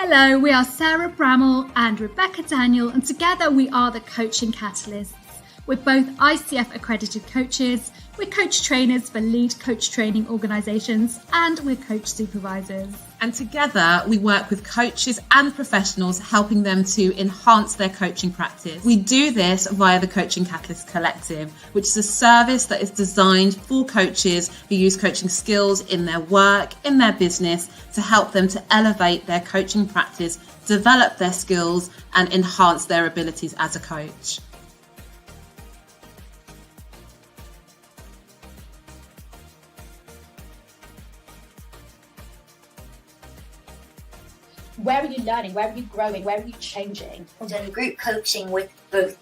Hello, we are Sarah Bramall and Rebecca Daniel, and together we are the Coaching Catalysts. We're both ICF accredited coaches, we're coach trainers for lead coach training organisations, and we're coach supervisors. And together we work with coaches and professionals, helping them to enhance their coaching practice. We do this via the Coaching Catalyst Collective, which is a service that is designed for coaches who use coaching skills in their work, in their business, to help them to elevate their coaching practice, develop their skills, and enhance their abilities as a coach. Where are you learning? Where are you growing? Where are you changing? I've done group coaching with both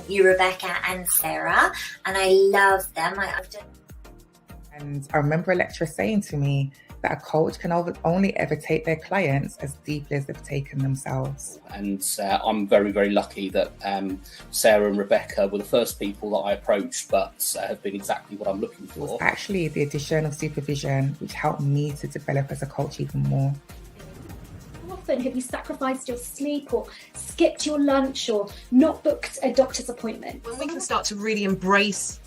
you, Rebecca, and Sarah, and I love them. And I remember a lecturer saying to me that a coach can only ever take their clients as deeply as they've taken themselves. And I'm very, very lucky that Sarah and Rebecca were the first people that I approached, but have been exactly what I'm looking for. It was actually the addition of supervision which helped me to develop as a coach even more. Often have you sacrificed your sleep or skipped your lunch or not booked a doctor's appointment? When we can start to really embrace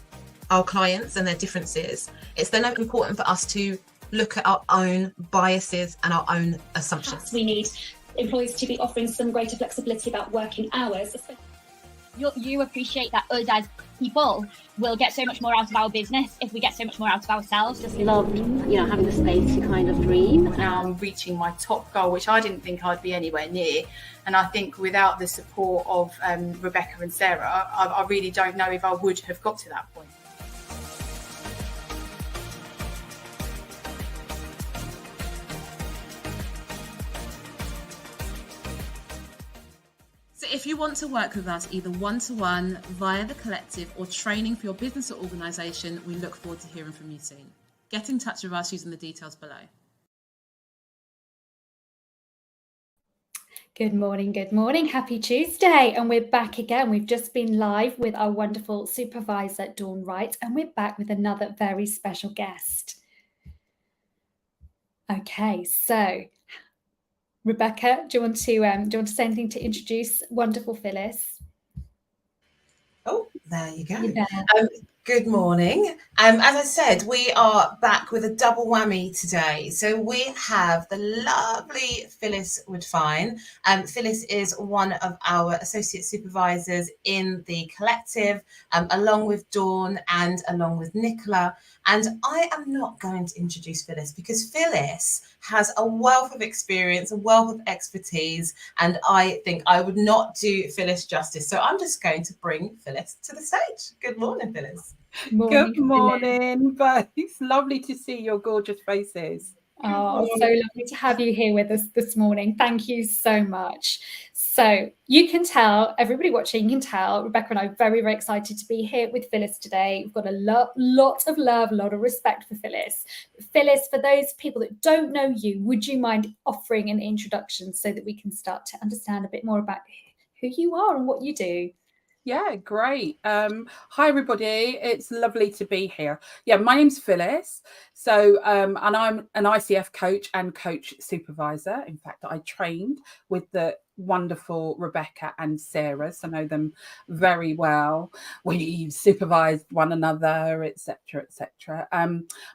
our clients and their differences, it's then important for us to look at our own biases and our own assumptions. We need employees to be offering some greater flexibility about working hours. You appreciate that us as people will get so much more out of our business if we get so much more out of ourselves. Just loved, having the space to kind of dream. Now I'm reaching my top goal, which I didn't think I'd be anywhere near. And I think without the support of Rebecca and Sarah, I really don't know if I would have got to that point. So if you want to work with us either one-to-one, via the collective, or training for your business or organisation, we look forward to hearing from you soon. Get in touch with us using the details below. Good morning, happy Tuesday, and we're back again. We've just been live with our wonderful supervisor, Dawn Wright, and we're back with another very special guest. Okay, so Rebecca, do you want to say anything to introduce wonderful Phyllis? Oh, there you go. Yeah. Good morning. As I said, we are back with a double whammy today. So we have the lovely Phyllis Woodfine. Phyllis is one of our associate supervisors in the collective, along with Dawn and along with Nicola. And I am not going to introduce Phyllis because Phyllis has a wealth of experience, a wealth of expertise, and I think I would not do Phyllis justice. So I'm just going to bring Phyllis to the stage. Good morning, Phyllis. Good morning, but it's lovely to see your gorgeous faces. Oh, so lovely to have you here with us this morning. Thank you so much. So you can tell, everybody watching can tell, Rebecca and I are very, very excited to be here with Phyllis today. We've got a lot of love, a lot of respect for Phyllis. Phyllis, for those people that don't know you, would you mind offering an introduction so that we can start to understand a bit more about who you are and what you do? Yeah, great. Hi, everybody. It's lovely to be here. Yeah, my name's Phyllis. So, and I'm an ICF coach and coach supervisor. In fact, I trained with the wonderful Rebecca and Sarah, so I know them very well. We supervised one another, etc., etc.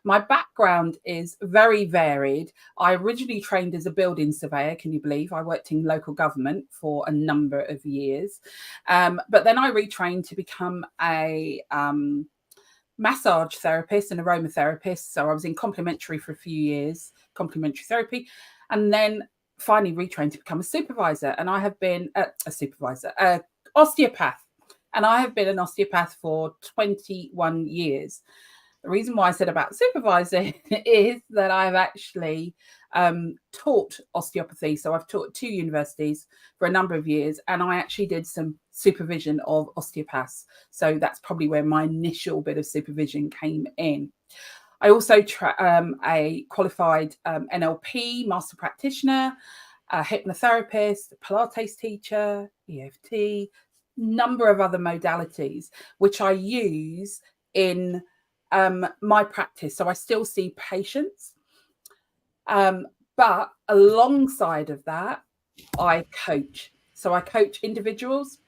My background is very varied. I originally trained as a building surveyor. Can you believe? I worked in local government for a number of years, but then I retrained to become a massage therapist and aromatherapist. So I was in complementary for a few years, complementary therapy, and then finally retrained to become a supervisor. And I have been osteopath, and I have been an osteopath for 21 years. The reason why I said about supervising is that I've actually taught osteopathy. So I've taught at 2 universities for a number of years, and I actually did some supervision of osteopaths. So that's probably where my initial bit of supervision came in. I also a qualified NLP, Master Practitioner, a hypnotherapist, Pilates teacher, EFT, number of other modalities, which I use in my practice. So I still see patients. But alongside of that, I coach. So I coach individuals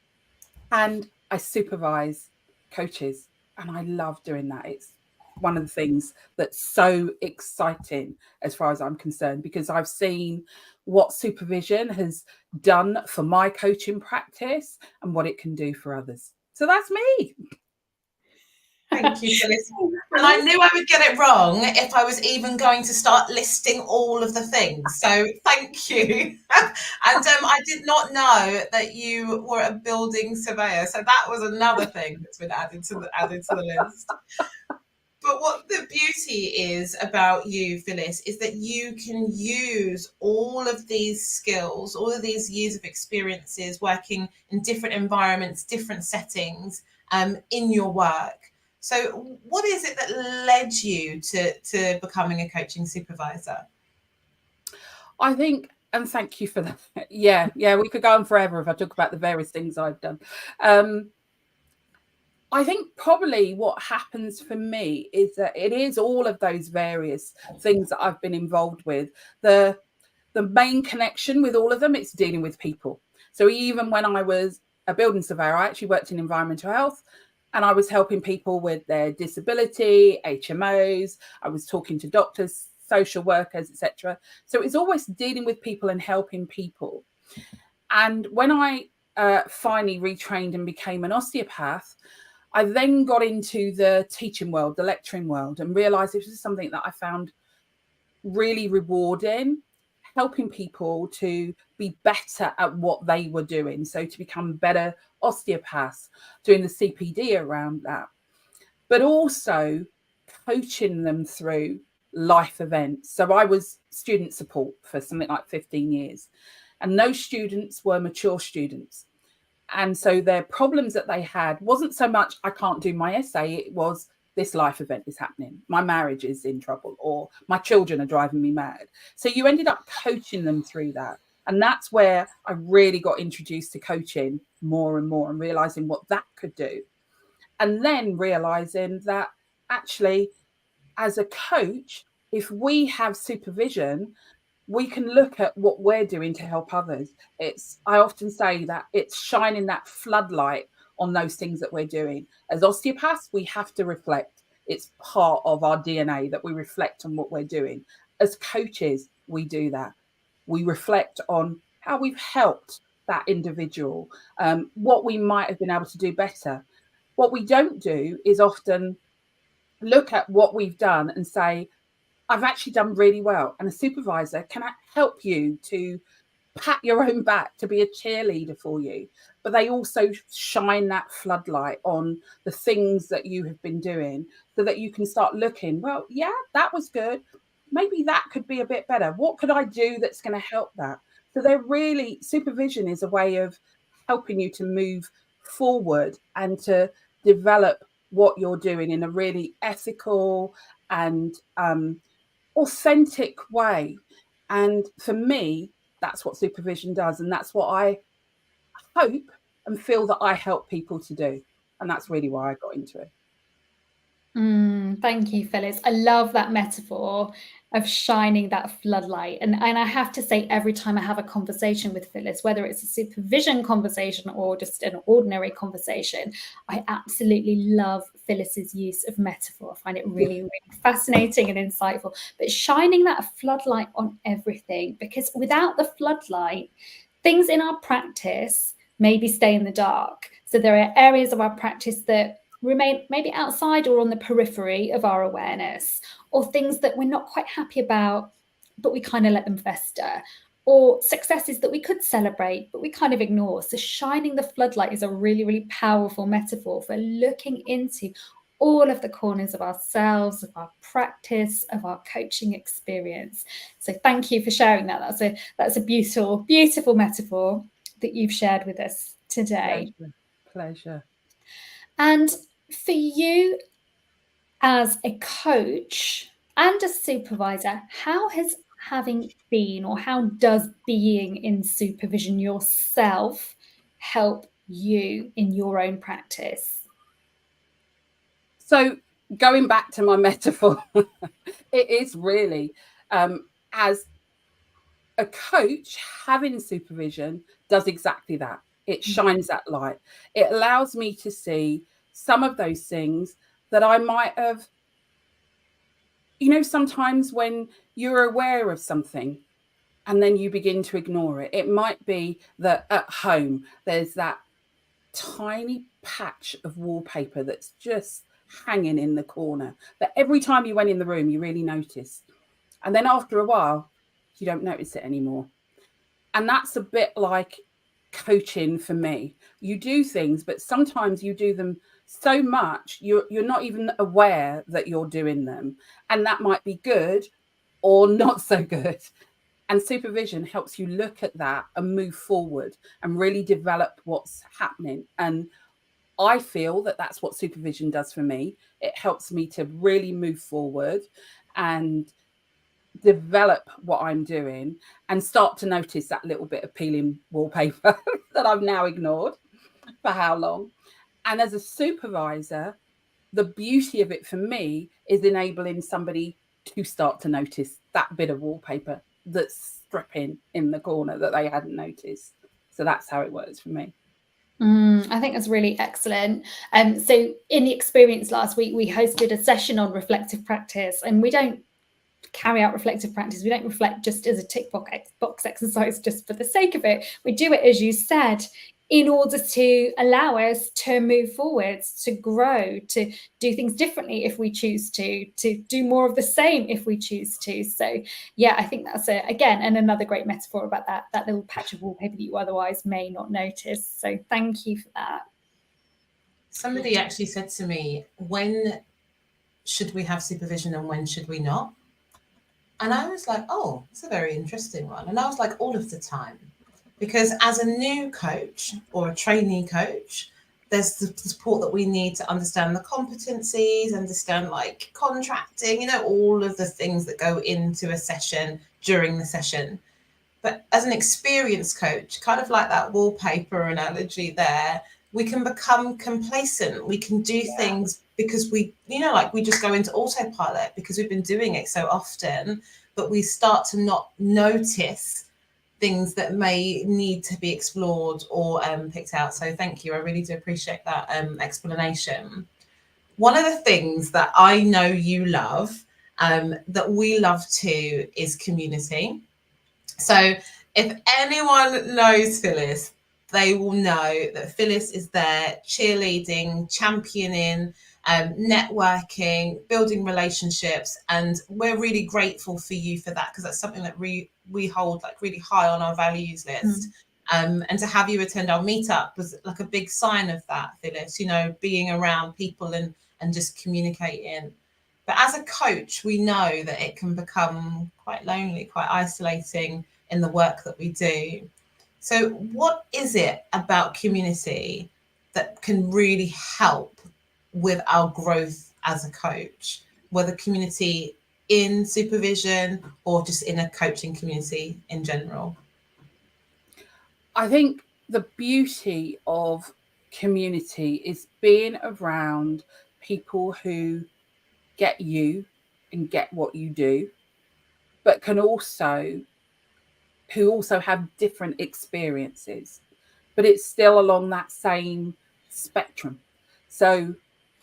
and I supervise coaches, and I love doing that. It's one of the things that's so exciting as far as I'm concerned, because I've seen what supervision has done for my coaching practice and what it can do for others. So that's me. Thank you, Phyllis. And I knew I would get it wrong if I was even going to start listing all of the things. So thank you. And I did not know that you were a building surveyor. So that was another thing that's been added to the list. But what the beauty is about you, Phyllis, is that you can use all of these skills, all of these years of experiences working in different environments, different settings, in your work. So what is it that led you to becoming a coaching supervisor? I think, and thank you for that. Yeah, we could go on forever if I talk about the various things I've done. I think probably what happens for me is that it is all of those various things that I've been involved with. The main connection with all of them, it's dealing with people. So even when I was a building surveyor, I actually worked in environmental health, and I was helping people with their disability, HMOs. I was talking to doctors, social workers, etc. So it's always dealing with people and helping people. And when I finally retrained and became an osteopath, I then got into the teaching world, the lecturing world, and realized this was something that I found really rewarding, helping people to be better at what they were doing. So to become better osteopaths, doing the CPD around that, but also coaching them through life events. So I was student support for something like 15 years, and those students were mature students. And so their problems that they had wasn't so much, I can't do my essay. It was, this life event is happening. My marriage is in trouble, or my children are driving me mad. So you ended up coaching them through that. And that's where I really got introduced to coaching more and more, and realizing what that could do. And then realizing that actually, as a coach, if we have supervision, we can look at what we're doing to help others. I often say that it's shining that floodlight on those things that we're doing. As osteopaths, we have to reflect. It's part of our DNA that we reflect on what we're doing. As coaches, we do that. We reflect on how we've helped that individual, what we might have been able to do better. What we don't do is often look at what we've done and say, I've actually done really well. And a supervisor can help you to pat your own back, to be a cheerleader for you. But they also shine that floodlight on the things that you have been doing, so that you can start looking, well, yeah, that was good. Maybe that could be a bit better. What could I do that's going to help that? So supervision is a way of helping you to move forward and to develop what you're doing in a really ethical and authentic way. And for me, that's what supervision does, and that's what I hope and feel that I help people to do. And that's really why I got into it. Thank you, Phyllis. I love that metaphor of shining that floodlight. And I have to say, every time I have a conversation with Phyllis, whether it's a supervision conversation or just an ordinary conversation, I absolutely love Phyllis's use of metaphor. I find it really, really fascinating and insightful. But shining that floodlight on everything, because without the floodlight, things in our practice maybe stay in the dark. So there are areas of our practice that remain maybe outside or on the periphery of our awareness, or things that we're not quite happy about, but we kind of let them fester, or successes that we could celebrate, but we kind of ignore. So shining the floodlight is a really, really powerful metaphor for looking into all of the corners of ourselves, of our practice, of our coaching experience. So thank you for sharing that. That's a beautiful, beautiful metaphor that you've shared with us today. Pleasure. And for you as a coach and a supervisor, how has having been, or how does being in supervision yourself help you in your own practice? So going back to my metaphor, it is really as a coach having supervision does exactly that. It shines that light. It allows me to see some of those things that I might have, sometimes when you're aware of something and then you begin to ignore it. It might be that at home there's that tiny patch of wallpaper that's just hanging in the corner, that every time you went in the room you really noticed, and then after a while you don't notice it anymore. And that's a bit like coaching for me. You do things, but sometimes you do them so much you're not even aware that you're doing them, and that might be good or not so good. And supervision helps you look at that and move forward and really develop what's happening. And I feel that that's what supervision does for me. It helps me to really move forward and develop what I'm doing and start to notice that little bit of peeling wallpaper that I've now ignored for how long. And as a supervisor, the beauty of it for me is enabling somebody to start to notice that bit of wallpaper that's stripping in the corner that they hadn't noticed. So that's how it works for me. I think that's really excellent. So in the experience last week, we hosted a session on reflective practice, and we don't carry out reflective practice. We don't reflect just as a tick box exercise just for the sake of it. We do it, as you said, in order to allow us to move forwards, to grow, to do things differently if we choose to do more of the same if we choose to. So yeah, I think that's again, and another great metaphor about that little patch of wallpaper that you otherwise may not notice. So thank you for that. Somebody actually said to me, when should we have supervision and when should we not? And I was like, oh, it's a very interesting one. And I was like, all of the time. Because as a new coach or a trainee coach, there's the support that we need to understand the competencies, understand like contracting, all of the things that go into a session during the session. But as an experienced coach, kind of like that wallpaper analogy there, we can become complacent. We can do things because we just go into autopilot because we've been doing it so often, but we start to not notice things that may need to be explored or picked out. So thank you. I really do appreciate that explanation. One of the things that I know you love, that we love too, is community. So if anyone knows Phyllis, they will know that Phyllis is there cheerleading, championing, networking, building relationships, and we're really grateful for you for that, because that's something that we hold like really high on our values list. And to have you attend our meetup was like a big sign of that, Phyllis, being around people and just communicating. But as a coach, we know that it can become quite lonely, quite isolating in the work that we do. So what is it about community that can really help with our growth as a coach, whether community in supervision or just in a coaching community in general? I think the beauty of community is being around people who get you and get what you do, but who also have different experiences, but it's still along that same spectrum. So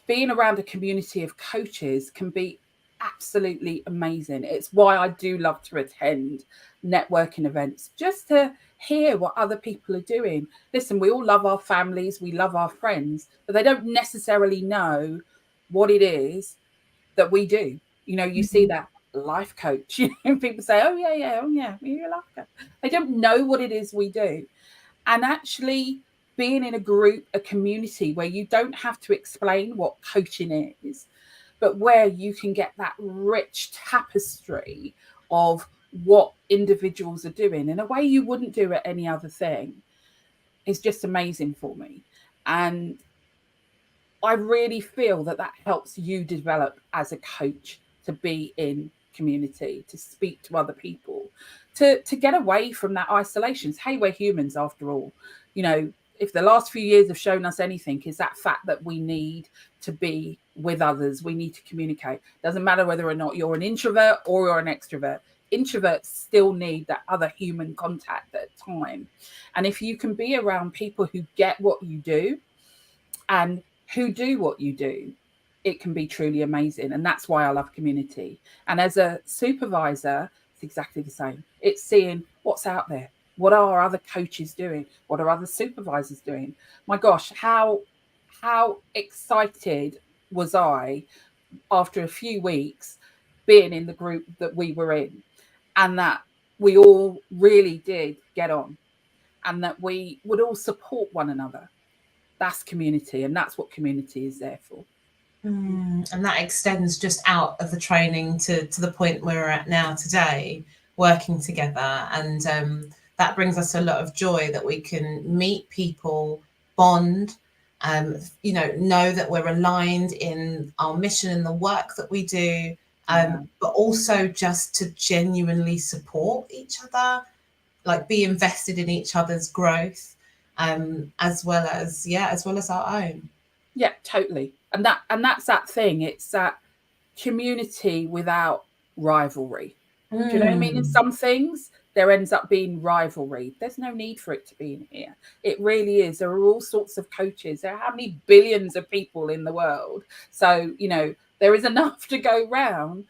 being around a community of coaches can be absolutely amazing. It's why I do love to attend networking events, just to hear what other people are doing. Listen, we all love our families, we love our friends, but they don't necessarily know what it is that we do. You see that life coach, people say, oh yeah, you're a life coach. They don't know what it is we do. And actually being in a group, a community where you don't have to explain what coaching is, but where you can get that rich tapestry of what individuals are doing in a way you wouldn't do at any other thing, is just amazing for me. And I really feel that helps you develop as a coach, to be in community, to speak to other people, to get away from that isolation. Hey, we're humans after all. If the last few years have shown us anything, is that fact that we need to be with others. We need to communicate. Doesn't matter whether or not you're an introvert or you're an extrovert. introverts still need that other human contact at a time. And if you can be around people who get what you do and who do what you do, it can be truly amazing. And that's why I love community. And as a supervisor, it's exactly the same. It's seeing what's out there. What are other coaches doing? What are other supervisors doing? My gosh, how excited was I after a few weeks being in the group that we were in, and that we all really did get on, and that we would all support one another. That's community, and that's what community is there for. And that extends just out of the training to the point where we're at now today, working together. And that brings us a lot of joy that we can meet people, bond, know that we're aligned in our mission and the work that we do, but also just to genuinely support each other, like be invested in each other's growth, as well as our own. Yeah, totally. And that's that thing. It's that community without rivalry. Do you know what I mean? In some things, there ends up being rivalry. There's no need for it to be in here. It really is. There are all sorts of coaches. There are how many billions of people in the world? So, there is enough to go round.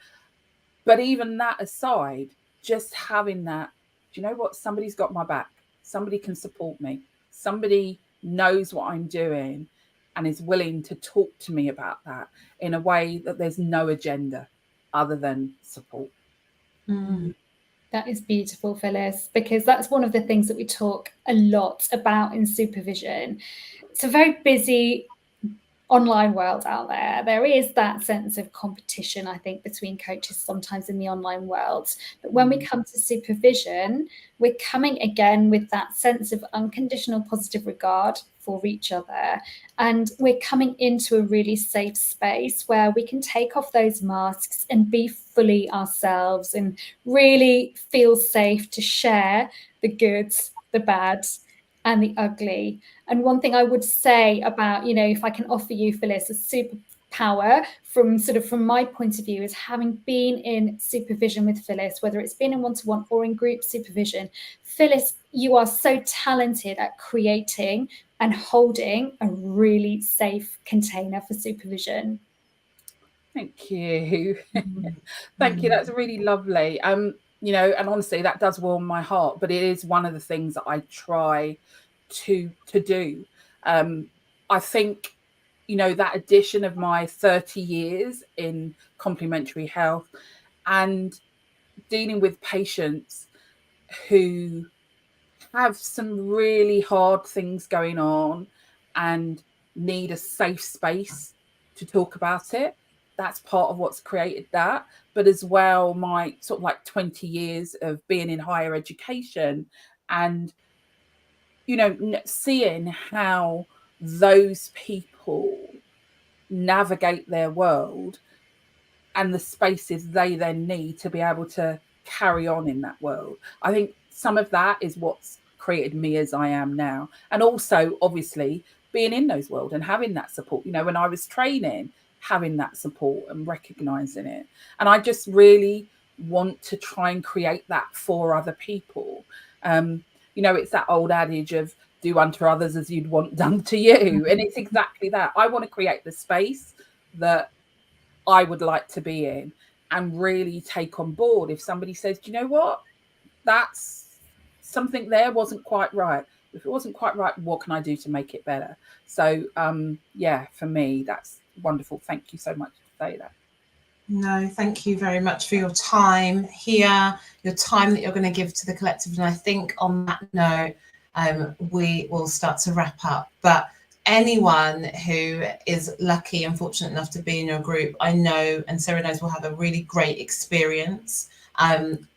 But even that aside, just having that, do you know what? Somebody's got my back. Somebody can support me. Somebody knows what I'm doing and is willing to talk to me about that in a way that there's no agenda other than support. That is beautiful, Phyllis, because that's one of the things that we talk a lot about in supervision. It's a very busy online world out there. There is that sense of competition, I think, between coaches sometimes in the online world. But when we come to supervision, we're coming again with that sense of unconditional positive regard for each other. And we're coming into a really safe space where we can take off those masks and be fully ourselves and really feel safe to share the good, the bad, and the ugly. And one thing I would say about, if I can offer you, Phyllis, a superpower from my point of view is having been in supervision with Phyllis, whether it's been in one-to-one or in group supervision. Phyllis, you are so talented at creating and holding a really safe container for supervision. Thank you. Thank you. That's really lovely. And honestly, that does warm my heart, but it is one of the things that I try to do. I think, that addition of my 30 years in complementary health and dealing with patients who have some really hard things going on and need a safe space to talk about it. That's part of what's created that. But as well, my sort of like 20 years of being in higher education and, seeing how those people navigate their world and the spaces they then need to be able to carry on in that world. I think some of that is what's created me as I am now. And also, obviously, being in those worlds and having that support, when I was training, having that support and recognizing it. And I just really want to try and create that for other people. It's that old adage of do unto others as you'd want done to you. And it's exactly that. I want to create the space that I would like to be in and really take on board if somebody says, do you know what? That's something there wasn't quite right. If it wasn't quite right, what can I do to make it better? So, for me, that's wonderful. Thank you so much for saying that. No, thank you very much for your time here, your time that you're going to give to the collective. And I think on that note, we will start to wrap up. But anyone who is lucky and fortunate enough to be in your group, I know, and Sarah knows, will have a really great experience. And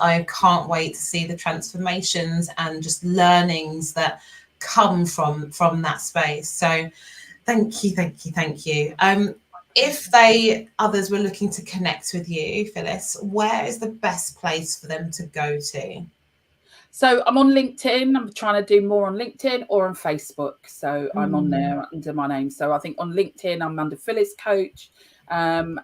I can't wait to see the transformations and just learnings that come from that space. So thank you. If others were looking to connect with you, Phyllis, where is the best place for them to go to? So I'm on LinkedIn. I'm trying to do more on LinkedIn or on Facebook. So I'm on there under my name. So I think on LinkedIn, I'm under Phyllis Coach. And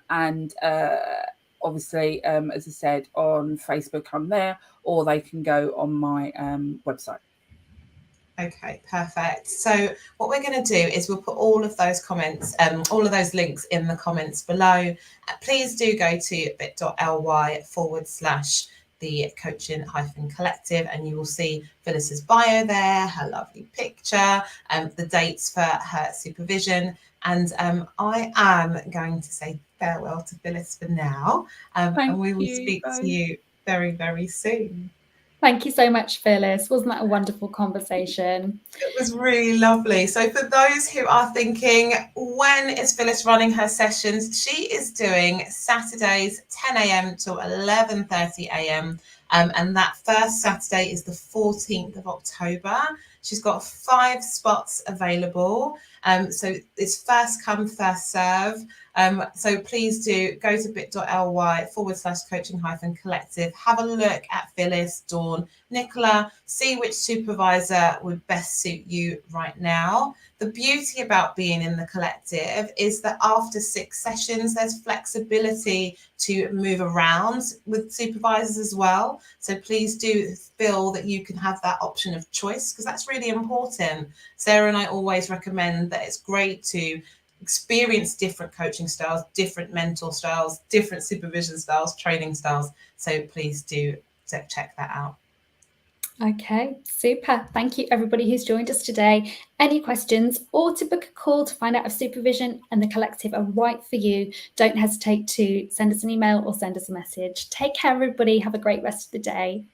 obviously, as I said, on Facebook, I'm there, or they can go on my website. Okay, perfect. So what we're going to do is we'll put all of those comments, all of those links in the comments below. Please do go to bit.ly/the coaching collective, and you will see Phyllis's bio there, her lovely picture, the dates for her supervision. And I am going to say farewell to Phyllis for now, and we will speak to you very, very soon. Thank you so much, Phyllis. Wasn't that a wonderful conversation? It was really lovely. So for those who are thinking, when is Phyllis running her sessions? She is doing Saturdays 10 a.m. to 11:30 a.m. And that first Saturday is the 14th of October. She's got 5 spots available. So it's first come, first serve. So please do go to bit.ly/coaching-collective. Have a look at Phyllis, Dawn, Nicola, see which supervisor would best suit you right now. The beauty about being in the collective is that after 6 sessions, there's flexibility to move around with supervisors as well. So please do feel that you can have that option of choice, because that's really important. Sarah and I always recommend that it's great to experience different coaching styles, different mentor styles, different supervision styles, training styles. So please do check that out. Okay, super. Thank you, everybody who's joined us today. Any questions or to book a call to find out if supervision and the collective are right for you, don't hesitate to send us an email or send us a message. Take care, everybody. Have a great rest of the day.